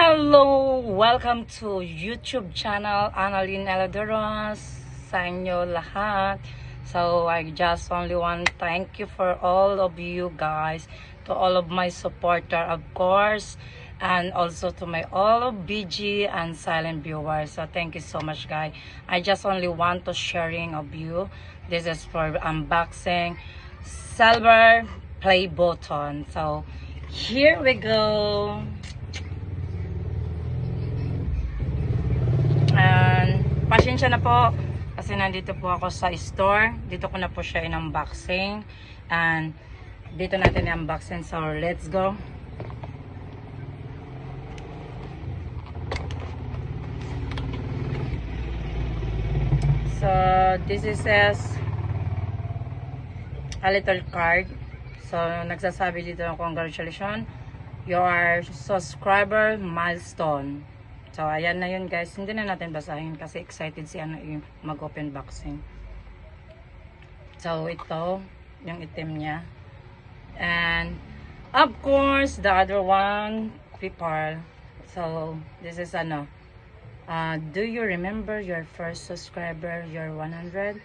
Hello! Welcome to YouTube channel Annalyn Eladeros sa inyo lahat. So I just only want to thank you for all of you guys, to all of my supporter of course, and also to my all of BG and silent viewers. So thank you so much guys. I just only want to sharing of you. This is for unboxing silver play button. So here we go. And pasensya na po kasi nandito po ako sa store. Dito ko na po siya in-unboxing. And dito natin i-unboxing. So let's go. So this is a little card. So nagsasabi dito ng congratulations. Your subscriber milestone. So, ayan na yun guys. Hindi na natin basahin kasi excited si ano yung mag-open boxing. So, ito, yung item niya. And, of course, the other one, people. So, this is ano. Do you remember your first subscriber, your 100?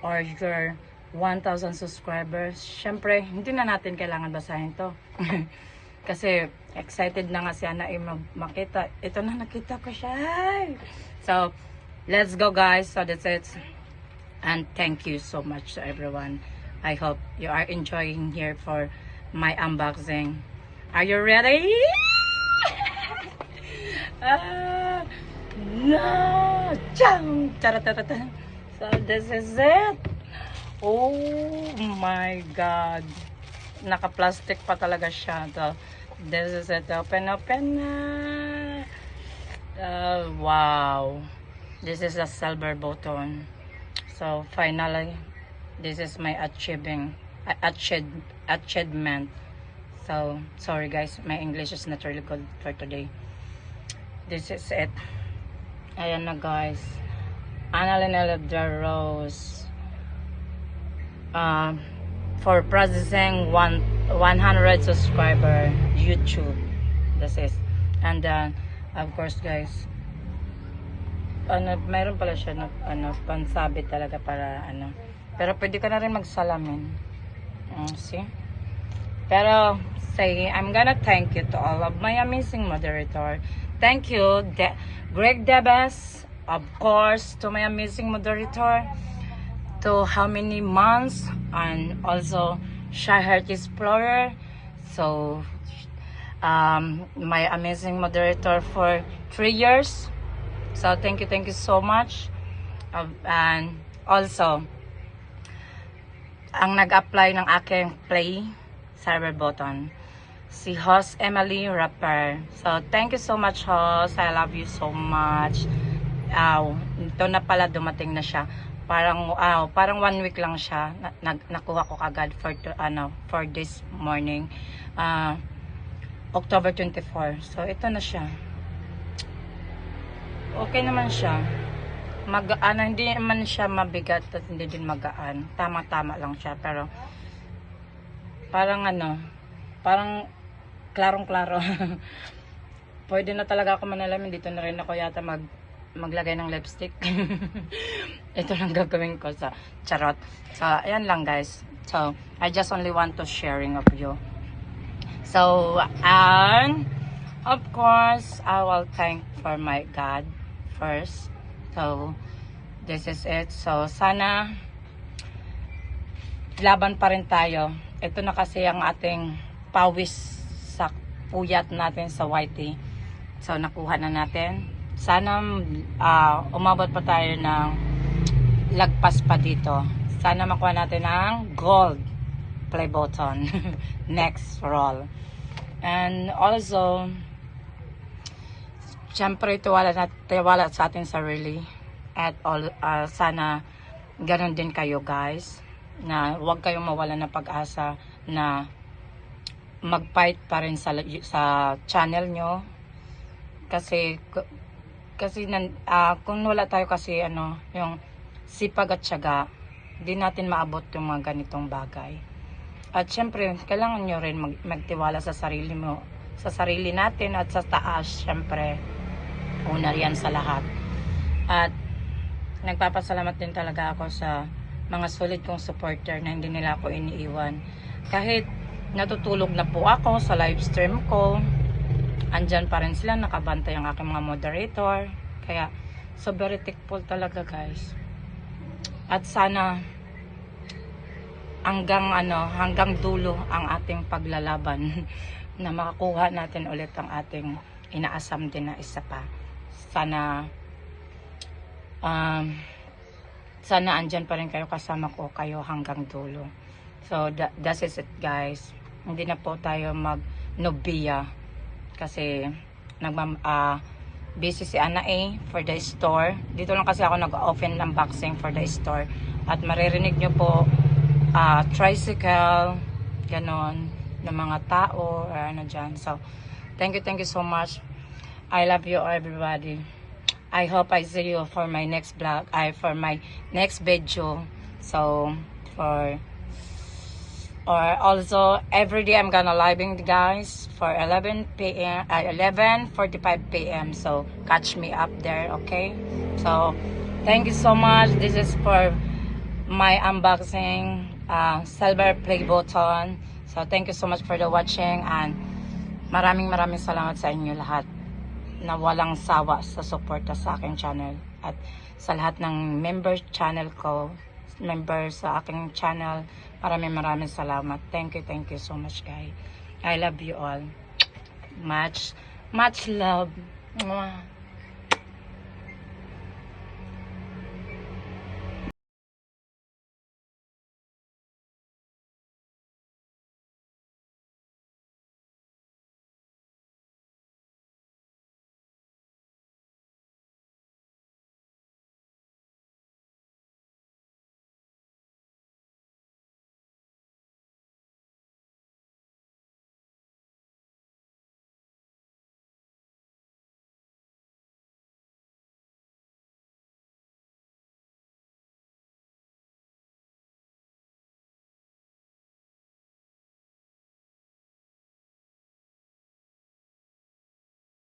Or your 1,000 subscribers? Siyempre, hindi na natin kailangan basahin to. Kasi excited na nga si Ana makita. Ito na, nakita ko siya. So, let's go guys. So that's it. And thank you so much to everyone. I hope you are enjoying here for my unboxing. Are you ready? No! Chang! So this is it. Oh my God. Naka-plastic pa talaga siya. So, this is it. Open na. Wow. This is a silver button. So, finally, this is my achievement. So, sorry guys. My English is not really good for today. This is it. Ayan na guys. Annalyn Eladeros. For processing 100 subscriber YouTube. This is. And then of course guys, mayroon pala siya pansabit talaga para pero pwede ka na rin magsalamin. See? Pero say I'm gonna thank you to all of my amazing moderator. Thank you Greg Debes, of course, to my amazing moderator, to how many months, and also Shy Heart Explorer. So my amazing moderator for 3 years. So thank you so much. And also ang nag-apply ng aking play server button, si host Emily Rapper. So thank you so much host. I love you so much. Ito na pala, dumating na siya. Parang 1 week lang siya. Nakuha ko kagad for this morning. October 24. So ito na siya. Okay naman siya. Hindi naman siya mabigat at hindi din magaan. Tama-tama lang siya, pero parang parang klarong-klaro. Pwede na talaga ako manalamin. Dito na rin ako yata maglagay ng lipstick. Ito lang gagawin ko sa charot. So, ayan lang guys. So, I just only want to sharing of you. So, and of course, I will thank for my God first. So, this is it. So, sana laban pa rin tayo. Ito na kasi ang ating pawis sa puyat natin sa YT. So, nakuha na natin. Sana umabot pa tayo ng lagpas pa dito. Sana makuha natin ang gold play button. Next roll. And also, syempre tiwala sa ating sarili. At sana ganun din kayo guys. Na huwag kayong mawala ng pag-asa na mag-fight pa rin sa channel nyo. Kasi kung wala tayo kasi yung sipag at tiyaga, di natin maabot yung mga ganitong bagay. At syempre, kailangan nyo rin magtiwala sa sarili sa sarili natin at sa taas, syempre una yan sa lahat. At nagpapasalamat din talaga ako sa mga solid kong supporter na hindi nila ako iniiwan. Kahit natutulog na po ako sa live stream ko, andyan pa rin sila, nakabantay ang aking mga moderator. Kaya so very thankful talaga, guys. At sana hanggang dulo ang ating paglalaban na makakuha natin ulit ang ating inaasam din na isa pa. Sana andyan pa rin kayo, kasama ko kayo hanggang dulo. So that is it, guys. Hindi na po tayo mag-nobiya kasi busy si Ana for the store. Dito lang kasi ako nag-open unboxing for the store. At maririnig nyo po tricycle, ganon, ng mga tao or ano dyan. So thank you so much. I love you everybody. I hope I see you for my next vlog, for my next video. So also every day I'm gonna living, guys, for 11 p.m. 11:45 p.m. So catch me up there, okay? So thank you so much. This is for my unboxing silver play button. So thank you so much for the watching, and maraming salamat sa inyo lahat na walang sawa sa suporta sa aking channel, at sa lahat ng member channel ko, member sa aking channel, maraming salamat. Thank you so much, guys. I love you all. Much love. Mwah.